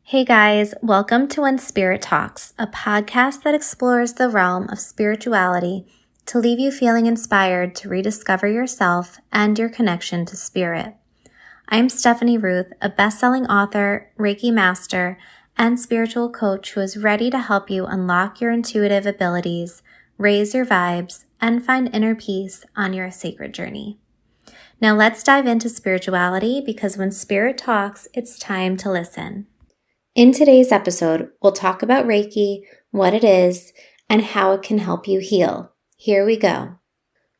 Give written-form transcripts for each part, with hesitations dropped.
Hey guys, welcome to When Spirit Talks, a podcast that explores the realm of spirituality to leave you feeling inspired to rediscover yourself and your connection to spirit. I'm Stefanie Ruth, a best-selling author, Reiki Master, and spiritual coach who is ready to help you unlock your intuitive abilities, raise your vibes, and find inner peace on your sacred journey. Now let's dive into spirituality because when spirit talks, it's time to listen. In today's episode, we'll talk about Reiki, what it is, and how it can help you heal. Here we go.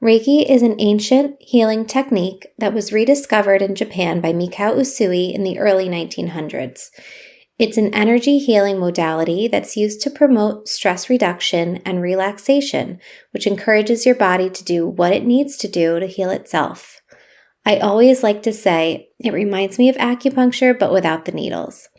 Reiki is an ancient healing technique that was rediscovered in Japan by Mikao Usui in the early 1900s. It's an energy healing modality that's used to promote stress reduction and relaxation, which encourages your body to do what it needs to do to heal itself. I always like to say, it reminds me of acupuncture, but without the needles.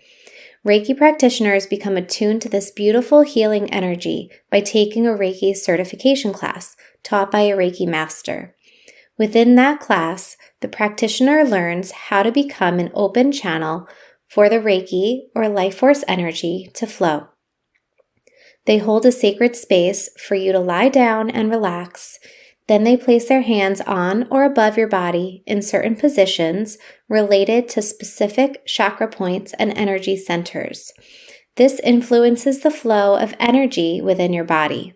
Reiki practitioners become attuned to this beautiful healing energy by taking a Reiki certification class taught by a Reiki Master. Within that class, the practitioner learns how to become an open channel for the Reiki or life force energy to flow. They hold a sacred space for you to lie down and relax. Then they place their hands on or above your body in certain positions related to specific chakra points and energy centers. This influences the flow of energy within your body.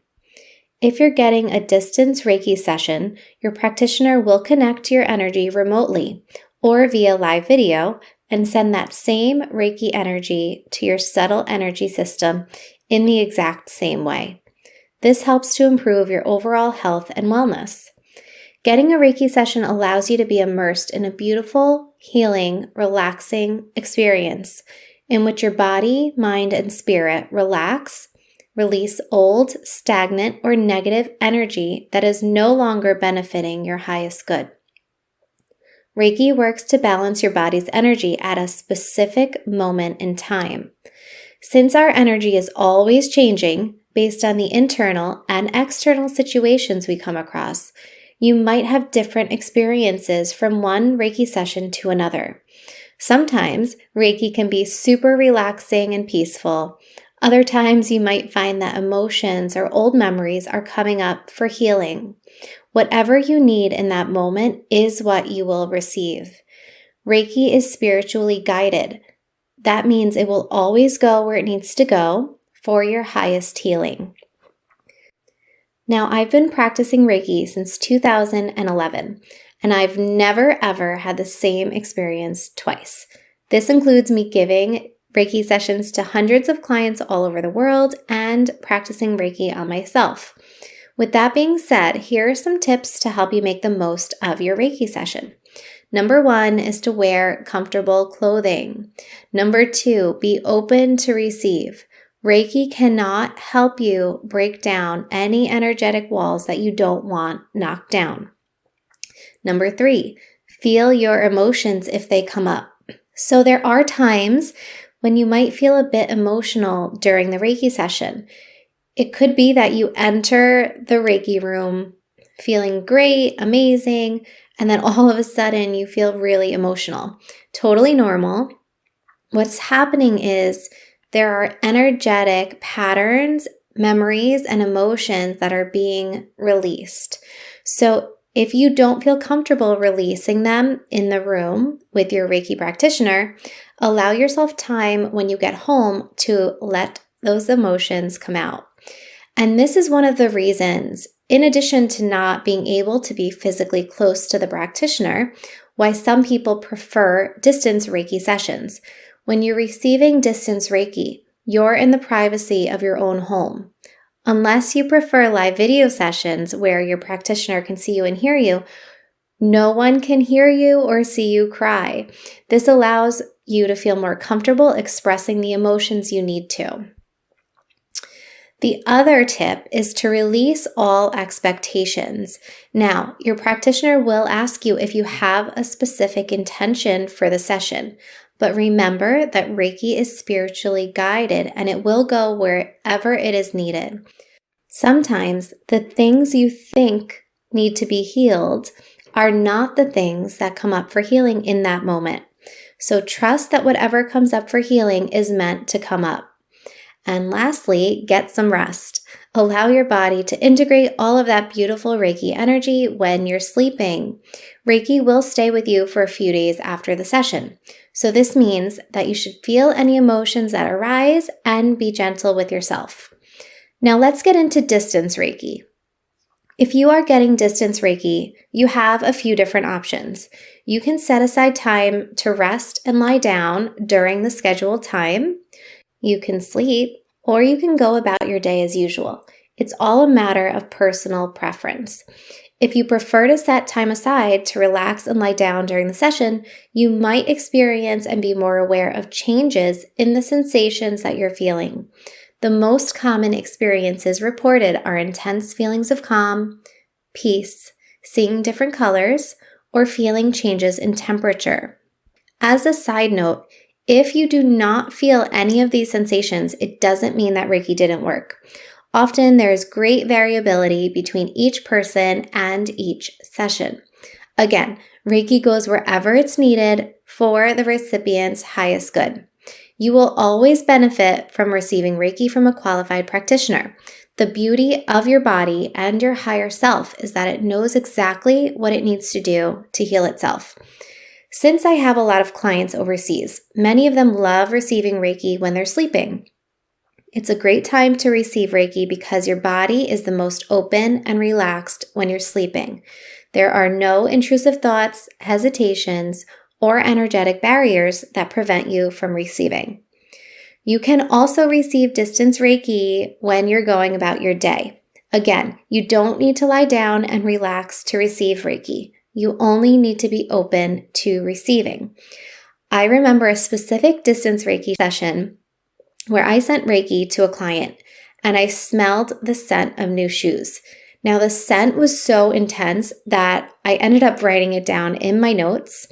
If you're getting a distance Reiki session, your practitioner will connect your energy remotely or via live video and send that same Reiki energy to your subtle energy system in the exact same way. This helps to improve your overall health and wellness. Getting a Reiki session allows you to be immersed in a beautiful, healing, relaxing experience in which your body, mind, and spirit relax, release old, stagnant, or negative energy that is no longer benefiting your highest good. Reiki works to balance your body's energy at a specific moment in time. Since our energy is always changing, based on the internal and external situations we come across, you might have different experiences from one Reiki session to another. Sometimes Reiki can be super relaxing and peaceful. Other times you might find that emotions or old memories are coming up for healing. Whatever you need in that moment is what you will receive. Reiki is spiritually guided. That means it will always go where it needs to go for your highest healing. Now, I've been practicing Reiki since 2011, and I've never ever had the same experience twice. This includes me giving Reiki sessions to hundreds of clients all over the world and practicing Reiki on myself. With that being said, here are some tips to help you make the most of your Reiki session. Number 1 is to wear comfortable clothing. Number 2, be open to receive. Reiki cannot help you break down any energetic walls that you don't want knocked down. Number 3, feel your emotions if they come up. So there are times when you might feel a bit emotional during the Reiki session. It could be that you enter the Reiki room feeling great, amazing, and then all of a sudden you feel really emotional. Totally normal. What's happening is there are energetic patterns, memories, and emotions that are being released. So if you don't feel comfortable releasing them in the room with your Reiki practitioner, allow yourself time when you get home to let those emotions come out. And this is one of the reasons, in addition to not being able to be physically close to the practitioner, why some people prefer distance Reiki sessions. When you're receiving distance Reiki, you're in the privacy of your own home. Unless you prefer live video sessions where your practitioner can see you and hear you, no one can hear you or see you cry. This allows you to feel more comfortable expressing the emotions you need to. The other tip is to release all expectations. Now, your practitioner will ask you if you have a specific intention for the session. But remember that Reiki is spiritually guided and it will go wherever it is needed. Sometimes the things you think need to be healed are not the things that come up for healing in that moment. So trust that whatever comes up for healing is meant to come up. And lastly, get some rest. Allow your body to integrate all of that beautiful Reiki energy when you're sleeping. Reiki will stay with you for a few days after the session. So this means that you should feel any emotions that arise and be gentle with yourself. Now let's get into distance Reiki. If you are getting distance Reiki, you have a few different options. You can set aside time to rest and lie down during the scheduled time. You can sleep, or you can go about your day as usual. It's all a matter of personal preference. If you prefer to set time aside to relax and lie down during the session, you might experience and be more aware of changes in the sensations that you're feeling. The most common experiences reported are intense feelings of calm, peace, seeing different colors, or feeling changes in temperature. As a side note, if you do not feel any of these sensations, it doesn't mean that Reiki didn't work. Often there is great variability between each person and each session. Again, Reiki goes wherever it's needed for the recipient's highest good. You will always benefit from receiving Reiki from a qualified practitioner. The beauty of your body and your higher self is that it knows exactly what it needs to do to heal itself. Since I have a lot of clients overseas, many of them love receiving Reiki when they're sleeping. It's a great time to receive Reiki because your body is the most open and relaxed when you're sleeping. There are no intrusive thoughts, hesitations, or energetic barriers that prevent you from receiving. You can also receive distance Reiki when you're going about your day. Again, you don't need to lie down and relax to receive Reiki. You only need to be open to receiving. I remember a specific distance Reiki session where I sent Reiki to a client and I smelled the scent of new shoes. Now, the scent was so intense that I ended up writing it down in my notes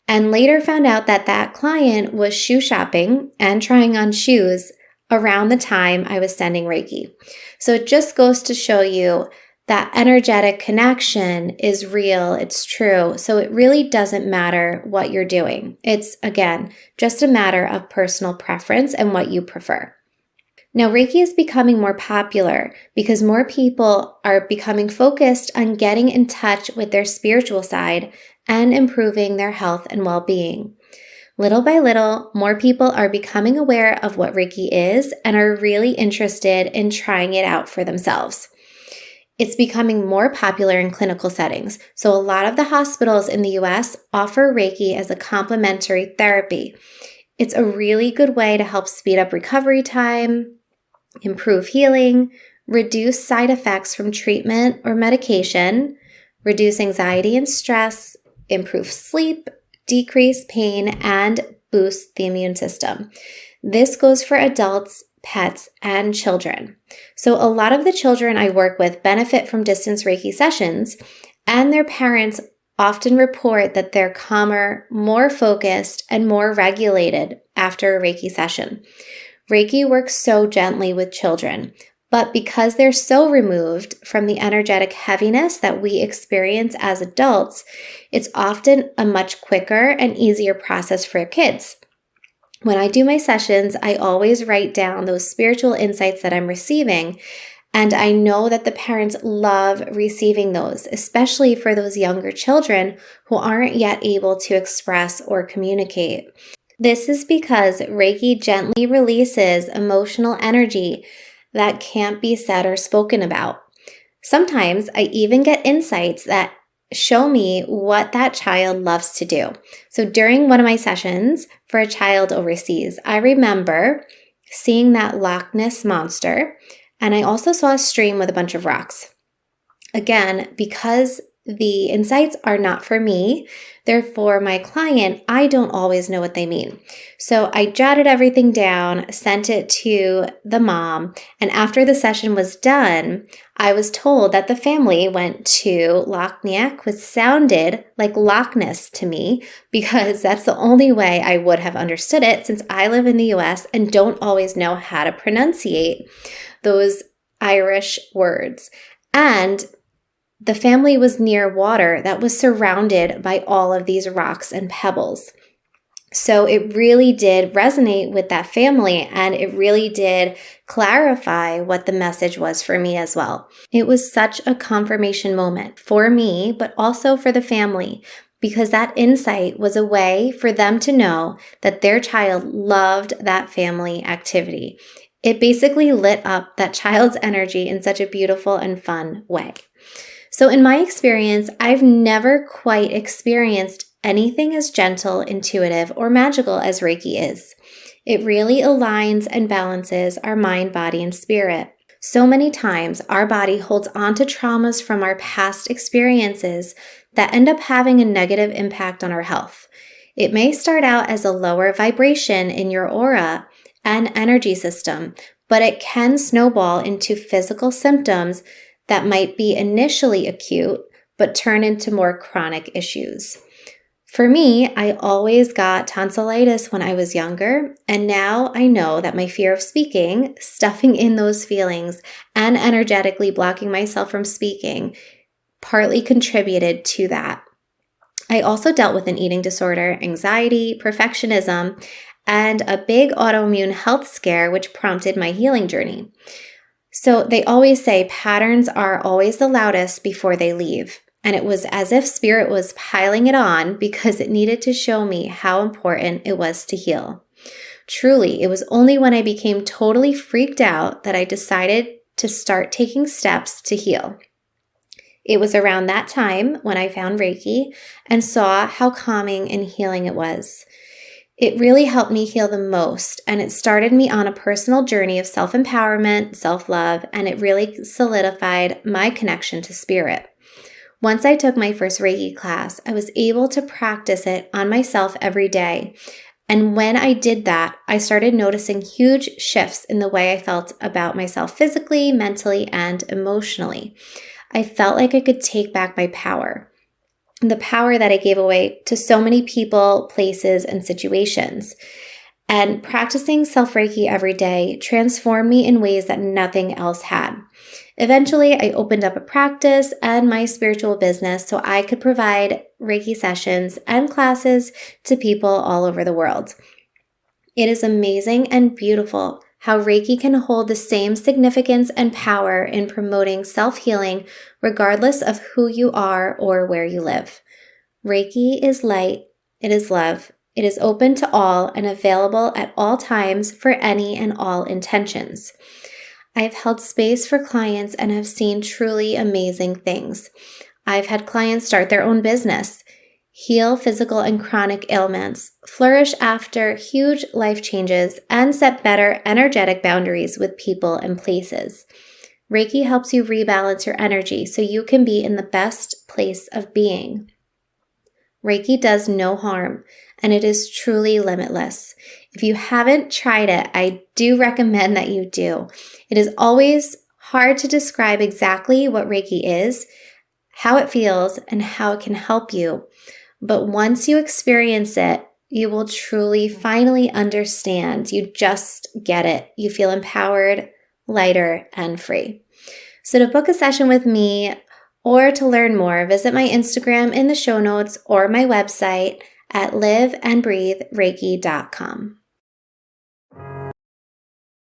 and later found out that that client was shoe shopping and trying on shoes around the time I was sending Reiki. So it just goes to show you that energetic connection is real, it's true. So it really doesn't matter what you're doing. It's, again, just a matter of personal preference and what you prefer. Now, Reiki is becoming more popular because more people are becoming focused on getting in touch with their spiritual side and improving their health and well-being. Little by little, more people are becoming aware of what Reiki is and are really interested in trying it out for themselves. It's becoming more popular in clinical settings. So a lot of the hospitals in the US offer Reiki as a complementary therapy. It's a really good way to help speed up recovery time, improve healing, reduce side effects from treatment or medication, reduce anxiety and stress, improve sleep, decrease pain, and boost the immune system. This goes for adults, pets, and children. So a lot of the children I work with benefit from distance Reiki sessions, and their parents often report that they're calmer, more focused, and more regulated after a Reiki session. Reiki works so gently with children, but because they're so removed from the energetic heaviness that we experience as adults, it's often a much quicker and easier process for kids. When I do my sessions, I always write down those spiritual insights that I'm receiving, and I know that the parents love receiving those, especially for those younger children who aren't yet able to express or communicate. This is because Reiki gently releases emotional energy that can't be said or spoken about. Sometimes I even get insights that show me what that child loves to do. So during one of my sessions for a child overseas, I remember seeing that Loch Ness monster, and I also saw a stream with a bunch of rocks. Again, because the insights are not for me, they're for my client, I don't always know what they mean. So I jotted everything down, sent it to the mom, and after the session was done, I was told that the family went to Loch Ness, which sounded like Loch Ness to me because that's the only way I would have understood it since I live in the US and don't always know how to pronunciate those Irish words. And the family was near water that was surrounded by all of these rocks and pebbles. So it really did resonate with that family, and it really did clarify what the message was for me as well. It was such a confirmation moment for me, but also for the family, because that insight was a way for them to know that their child loved that family activity. It basically lit up that child's energy in such a beautiful and fun way. So in my experience, I've never quite experienced anything as gentle, intuitive, or magical as Reiki is. It really aligns and balances our mind, body, and spirit. So many times, our body holds on to traumas from our past experiences that end up having a negative impact on our health. It may start out as a lower vibration in your aura and energy system, but it can snowball into physical symptoms that might be initially acute, but turn into more chronic issues. For me, I always got tonsillitis when I was younger, and now I know that my fear of speaking, stuffing in those feelings, and energetically blocking myself from speaking partly contributed to that. I also dealt with an eating disorder, anxiety, perfectionism, and a big autoimmune health scare, which prompted my healing journey. So they always say patterns are always the loudest before they leave. And it was as if spirit was piling it on because it needed to show me how important it was to heal. Truly, it was only when I became totally freaked out that I decided to start taking steps to heal. It was around that time when I found Reiki and saw how calming and healing it was. It really helped me heal the most, and it started me on a personal journey of self-empowerment, self-love, and it really solidified my connection to spirit. Once I took my first Reiki class, I was able to practice it on myself every day. And when I did that, I started noticing huge shifts in the way I felt about myself physically, mentally, and emotionally. I felt like I could take back my power. The power that I gave away to so many people, places, and situations. And practicing self-Reiki every day transformed me in ways that nothing else had. Eventually, I opened up a practice and my spiritual business so I could provide Reiki sessions and classes to people all over the world. It is amazing and beautiful how Reiki can hold the same significance and power in promoting self-healing regardless of who you are or where you live. Reiki is light, it is love, it is open to all and available at all times for any and all intentions. I've held space for clients and have seen truly amazing things. I've had clients start their own business, heal physical and chronic ailments, flourish after huge life changes, and set better energetic boundaries with people and places. Reiki helps you rebalance your energy so you can be in the best place of being. Reiki does no harm, and it is truly limitless. If you haven't tried it, I do recommend that you do. It is always hard to describe exactly what Reiki is, how it feels, and how it can help you. But once you experience it, you will truly finally understand. You just get it. You feel empowered, lighter, and free. So to book a session with me or to learn more, visit my Instagram in the show notes or my website at liveandbreathereiki.com.